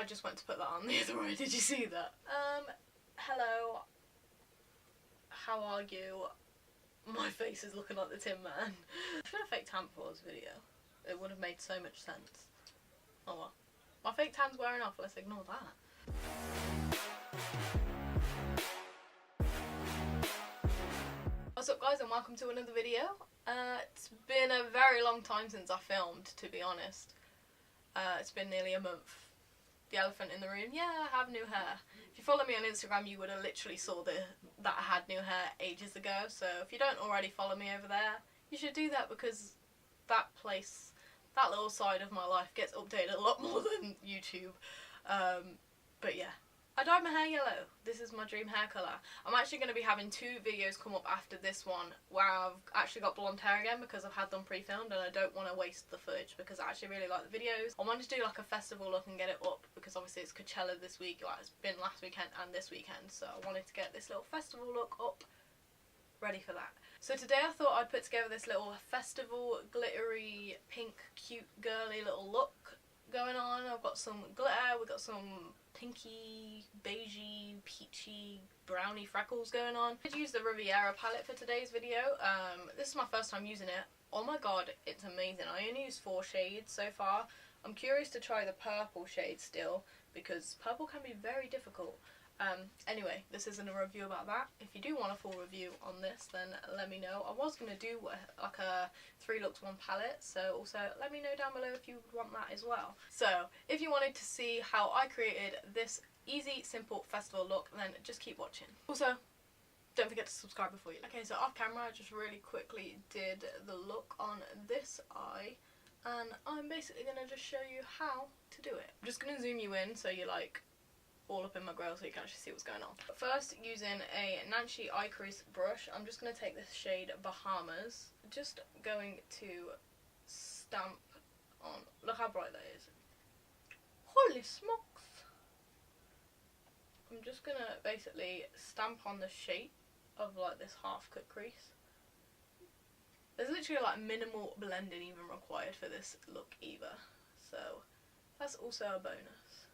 I just went to put that on the other way. Did you see that? Hello. How are you? My face is looking like the Tin Man. I should have fake tan for this video. It would have made so much sense. Oh well. My fake tan's wearing off, let's ignore that. What's up guys, and welcome to another video. It's been a very long time since I filmed, to be honest. It's been nearly a month. The elephant in the room, yeah, I have new hair. If you follow me on Instagram, you would have literally saw that I had new hair ages ago. So if you don't already follow me over there, you should do that, because that place, that little side of my life gets updated a lot more than YouTube. But yeah, I dyed my hair yellow. This is my dream hair colour. I'm actually going to be having 2 videos come up after this one where I've actually got blonde hair again, because I've had them pre-filmed and I don't want to waste the footage, because I actually really like the videos. I wanted to do like a festival look and get it up, because obviously it's Coachella this week, like it's been last weekend and this weekend, so I wanted to get this little festival look up, ready for that. So today I thought I'd put together this little festival glittery pink cute girly little look going on. I've got some glitter, we've got some pinky, beigey, peachy, browny freckles going on. I did use the Riviera palette for today's video. This is my first time using it. Oh my god, it's amazing. I only used 4 shades so far. I'm curious to try the purple shade still, because purple can be very difficult. Anyway, this isn't a review about that. If you do want a full review on this, then let me know. I was going to do like a 3 looks 1 palette, so also let me know down below if you want that as well. So if you wanted to see how I created this easy, simple festival look, then just keep watching. Also, don't forget to subscribe before you leave. Okay, so off camera I just really quickly did the look on this eye, and I'm basically going to just show you how to do it. I'm just going to zoom you in so you're like all up in my grill so you can actually see what's going on. But first, using a Nancy eye crease brush, I'm just going to take this shade Bahamas. Just going to stamp on, look how bright that is. Holy smokes! I'm just going to basically stamp on the shape of like this half cut crease. There's literally like minimal blending even required for this look either, so that's also a bonus,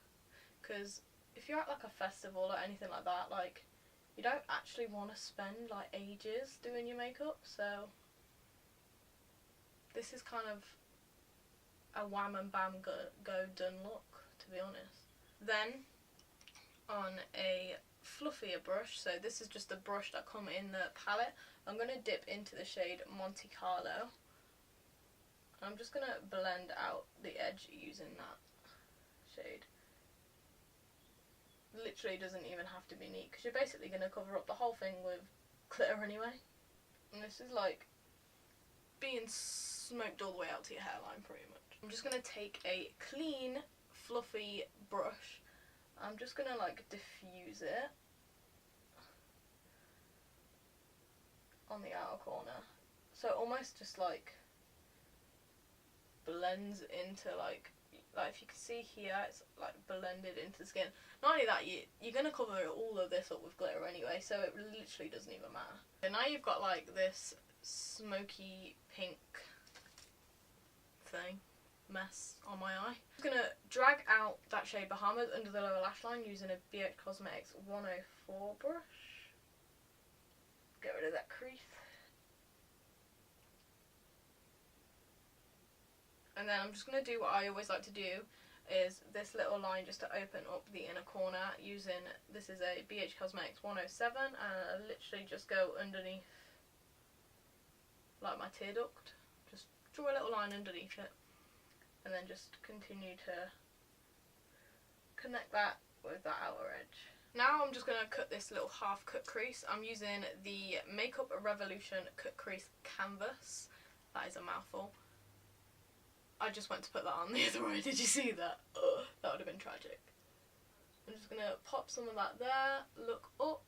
because if you're at like a festival or anything like that, like you don't actually want to spend like ages doing your makeup, so this is kind of a wham and bam go done look, to be honest. Then on a fluffier brush, so this is just the brush that come in the palette, I'm going to dip into the shade Monte Carlo. I'm just going to blend out the edge using that shade. Literally doesn't even have to be neat, because you're basically going to cover up the whole thing with glitter anyway. And this is like being smoked all the way out to your hairline pretty much. I'm just going to take a clean fluffy brush. I'm just going to like diffuse it on the outer corner, so it almost just like blends into like if you can see here, it's like blended into the skin. Not only that, you're going to cover all of this up with glitter anyway, so it literally doesn't even matter. And now you've got like this smoky pink thing, mess on my eye. I'm just going to drag out that shade Bahamas under the lower lash line using a BH Cosmetics 104 brush. Get rid of that crease. And then I'm just going to do what I always like to do, is this little line just to open up the inner corner using, this is a BH Cosmetics 107, and I literally just go underneath like my tear duct. Just draw a little line underneath it, and then just continue to connect that with that outer edge. Now I'm just going to cut this little half cut crease. I'm using the Makeup Revolution cut crease canvas. That is a mouthful. I just went to put that on the other way. Did you see that? Ugh, that would have been tragic. I'm just going to pop some of that there, look up.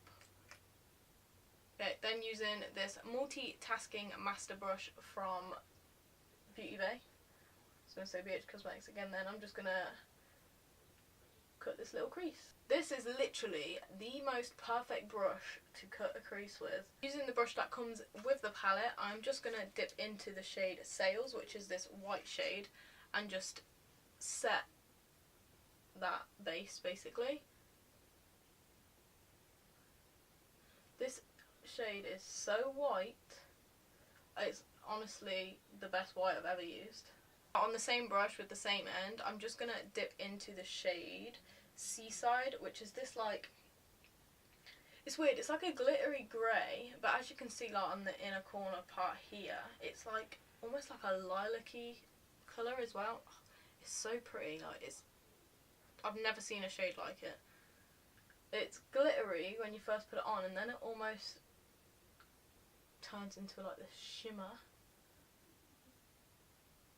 Okay, then using this multitasking master brush from Beauty Bay. I was going to say BH Cosmetics again then. I'm just going to cut this little crease. This is literally the most perfect brush to cut a crease with. Using the brush that comes with the palette, I'm just going to dip into the shade Sails, which is this white shade, and just set that face basically. This shade is so white, it's honestly the best white I've ever used. On the same brush with the same end, I'm just going to dip into the shade Seaside, which is this like, it's weird, it's like a glittery grey, but as you can see like on the inner corner part here, it's like almost like a lilac-y colour as well. It's so pretty, like I've never seen a shade like it. It's glittery when you first put it on, and then it almost turns into like this shimmer.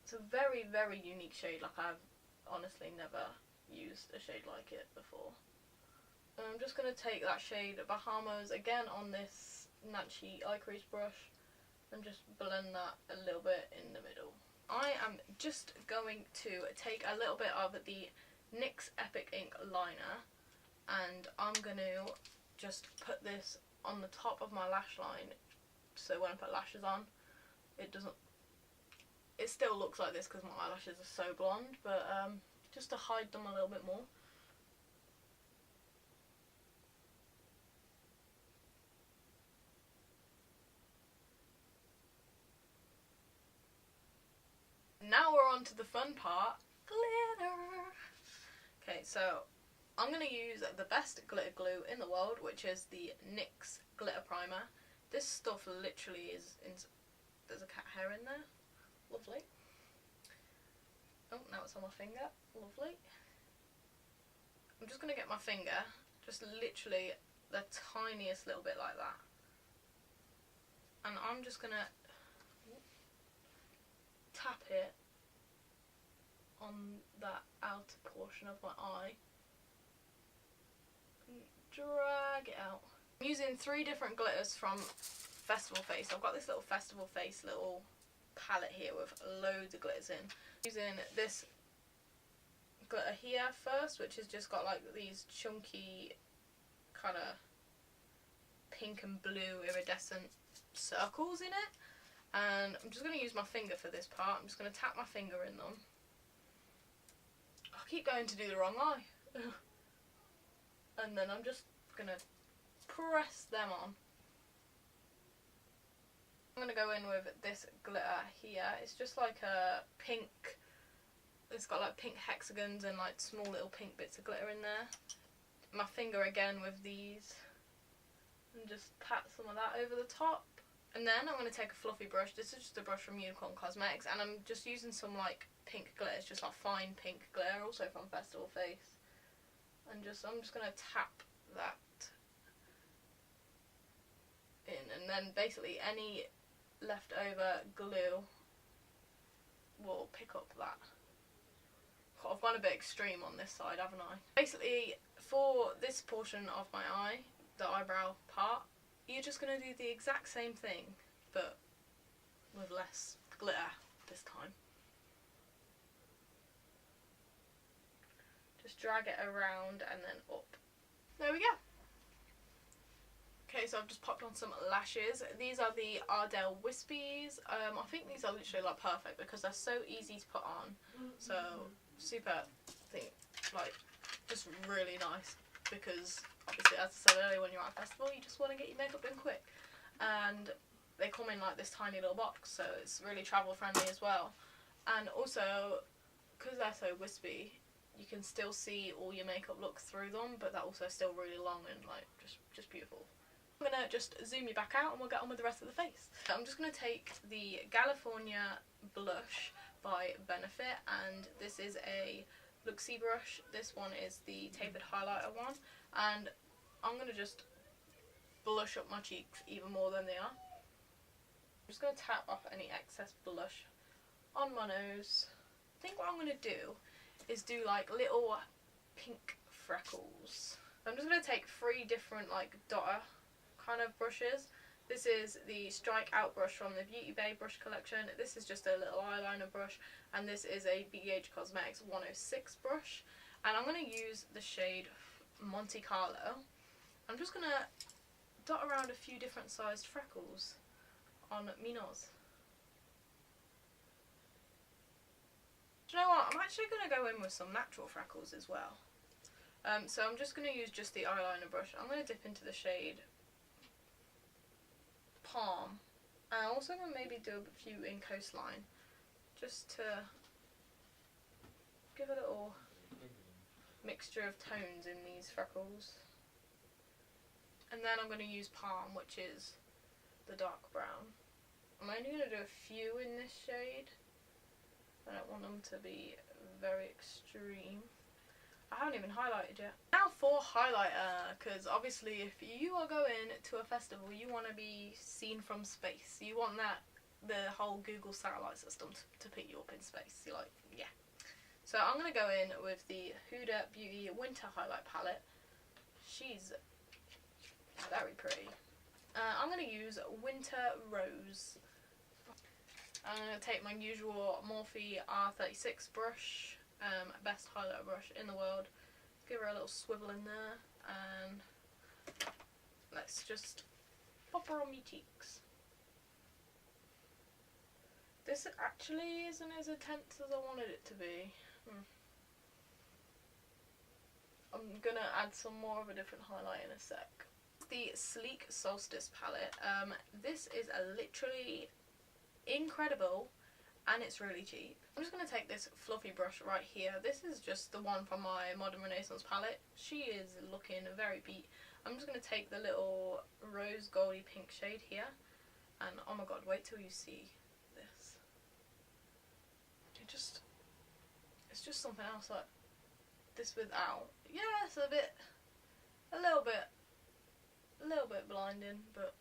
It's a very, very unique shade. Like, I've honestly never used a shade like it before. And I'm just going to take that shade Bahamas again on this Nancy eye crease brush and just blend that a little bit in the middle. I am just going to take a little bit of the NYX Epic Ink liner, and I'm going to just put this on the top of my lash line, so when I put lashes on, it still looks like this because my eyelashes are so blonde, but just to hide them a little bit more. Now we're on to the fun part, glitter. Okay, so I'm going to use the best glitter glue in the world, which is the NYX Glitter Primer. This stuff literally is, there's a cat hair in there, lovely. Oh, now it's on my finger, lovely. I'm just going to get my finger, just literally the tiniest little bit like that. And I'm just going to tap it on that outer portion of my eye and drag it out. I'm using 3 different glitters from Festival Face. I've got this little Festival Face little palette here with loads of glitters in. Using this glitter here first, which has just got like these chunky kind of pink and blue iridescent circles in it. And I'm just going to use my finger for this part. I'm just going to tap my finger in them. I keep going to do the wrong eye. And then I'm just going to press them on. I'm going to go in with this glitter here. It's just like a pink, it's got like pink hexagons and like small little pink bits of glitter in there. My finger again with these. And just pat some of that over the top. And then I'm going to take a fluffy brush. This is just a brush from Unicorn Cosmetics, and I'm just using some like pink glitter. It's just like fine pink glitter, also from Festival Face. And I'm just going to tap that in, and then basically any leftover glue will pick up that. I've gone a bit extreme on this side, haven't I? Basically, for this portion of my eye, the eyebrow part, you're just going to do the exact same thing, but with less glitter this time. Just drag it around and then up. There we go. Okay, so I've just popped on some lashes. These are the Ardell Wispies. I think these are literally like perfect because they're so easy to put on. So super, like just really nice, because obviously, as I said earlier, when you're at a festival, you just want to get your makeup done quick. And they come in like this tiny little box, so it's really travel friendly as well. And also, because they're so wispy, you can still see all your makeup look through them, but they're also still really long and like just beautiful. I'm going to just zoom you back out and we'll get on with the rest of the face. I'm just going to take the California blush by Benefit, and this is a Luxie brush. This one is the tapered highlighter one, and I'm going to just blush up my cheeks even more than they are. I'm just going to tap off any excess blush on my nose. I think what I'm going to do is do like little pink freckles. I'm just going to take 3 different like dotter kind of brushes. This is the Strike Out brush from the Beauty Bay brush collection. This is just a little eyeliner brush, and this is a BH Cosmetics 106 brush. And I'm going to use the shade Monte Carlo. I'm just going to dot around a few different sized freckles on my nose. Do you know what? I'm actually going to go in with some natural freckles as well. So I'm just going to use just the eyeliner brush. I'm going to dip into the shade Palm. And I'm also going to maybe do a few in Coastline, just to give a little mixture of tones in these freckles. And then I'm going to use Palm, which is the dark brown. I'm only going to do a few in this shade. I don't want them to be very extreme. I haven't even highlighted yet. Now for highlighter, because obviously if you are going to a festival, you want to be seen from space. You want the whole Google satellite system to pick you up in space. You're like, yeah. So I'm going to go in with the Huda Beauty Winter Highlight Palette. She's very pretty. I'm going to use Winter Rose. I'm going to take my usual Morphe R36 brush. Best highlighter brush in the world. Give her a little swivel in there, and let's just pop her on my cheeks. This actually isn't as intense as I wanted it to be. I'm gonna add some more of a different highlight in a sec. The Sleek Solstice palette. This is literally incredible. And it's really cheap. I'm just going to take this fluffy brush right here. This is just the one from my Modern Renaissance palette. She is looking very beat. I'm just going to take the little rose goldy pink shade here. And oh my god, wait till you see this. It's just something else, like this without. Yeah, it's a little bit blinding, but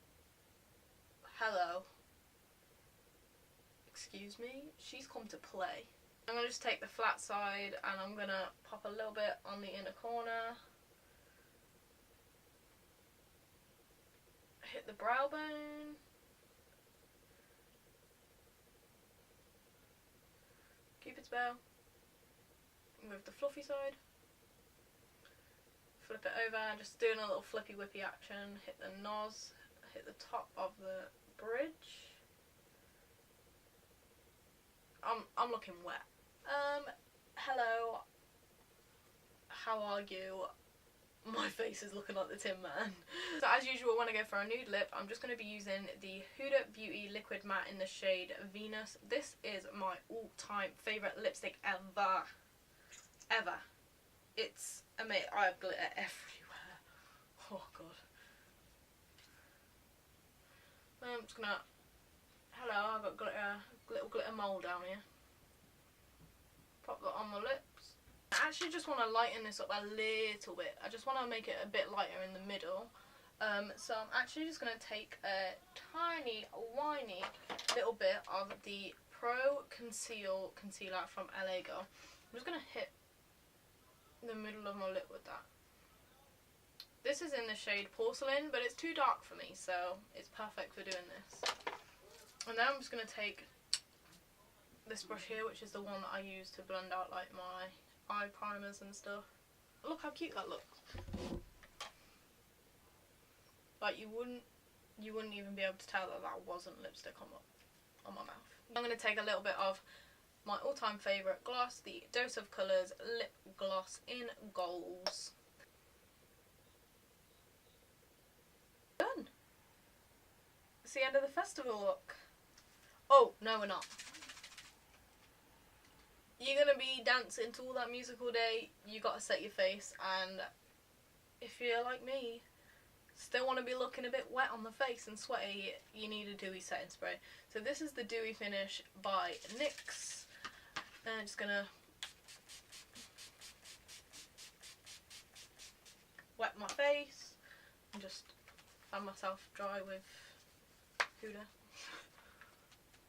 hello. Excuse me, she's come to play. I'm going to just take the flat side and I'm going to pop a little bit on the inner corner. Hit the brow bone. Cupid's bow. With the fluffy side. Flip it over, just doing a little flippy whippy action. Hit the nose, hit the top of the bridge. I'm looking wet. Hello. How are you? My face is looking like the Tin Man. So as usual, when I go for a nude lip, I'm just going to be using the Huda Beauty Liquid Matte in the shade Venus. This is my all-time favourite lipstick ever. Ever. It's amazing. I have glitter everywhere. Oh god. I'm just gonna... Hello, I've got little glitter mole down here. Pop that on my lips. I actually just want to lighten this up a little bit. I just want to make it a bit lighter in the middle. So I'm actually just going to take a tiny, whiny little bit of the Pro Concealer from LA Girl. I'm just going to hit the middle of my lip with that. This is in the shade Porcelain, but it's too dark for me, so it's perfect for doing this. And then I'm just going to take this brush here, which is the one that I use to blend out like my eye primers and stuff. Look how cute that looks. Like you wouldn't even be able to tell that that wasn't lipstick on my mouth. I'm going to take a little bit of my all-time favourite gloss, the Dose of Colours Lip Gloss in Goals. Done. It's the end of the festival look. Oh, no we're not. You're going to be dancing to all that music all day, you got to set your face, and if you're like me, still want to be looking a bit wet on the face and sweaty, you need a dewy setting spray. So this is the Dewy Finish by NYX, and I'm just going to wet my face and just fan myself dry with Huda.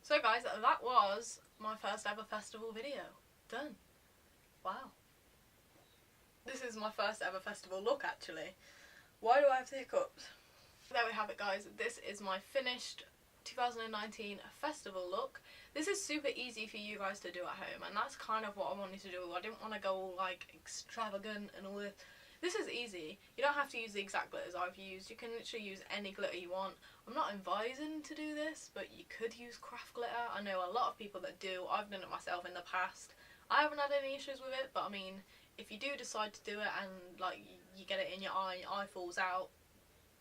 So guys, that was my first ever festival video. Done. Wow. This is my first ever festival look actually. Why do I have the hiccups? There we have it guys. This is my finished 2019 festival look. This is super easy for you guys to do at home, and that's kind of what I wanted to do. I didn't want to go all like extravagant and all this. This is easy. You don't have to use the exact glitters I've used. You can literally use any glitter you want. I'm not advising to do this, but you could use craft glitter. I know a lot of people that do. I've done it myself in the past. I haven't had any issues with it, but I mean, if you do decide to do it and like you get it in your eye falls out,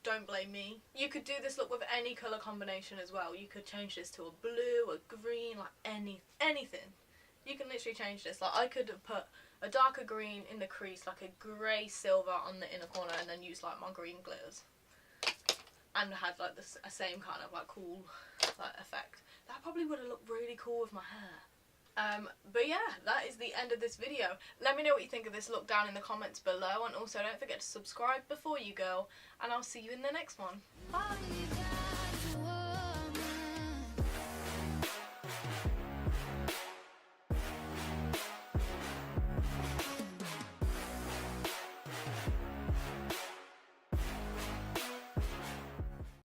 don't blame me. You could do this look with any colour combination as well. You could change this to a blue, a green, like anything. You can literally change this. Like I could have put a darker green in the crease, like a grey silver on the inner corner, and then use like my green glitters, and had like the same kind of like cool like effect. That probably would have looked really cool with my hair. But yeah, that is the end of this video. Let me know what you think of this look down in the comments below, and also don't forget to subscribe before you go, and I'll see you in the next one. Bye!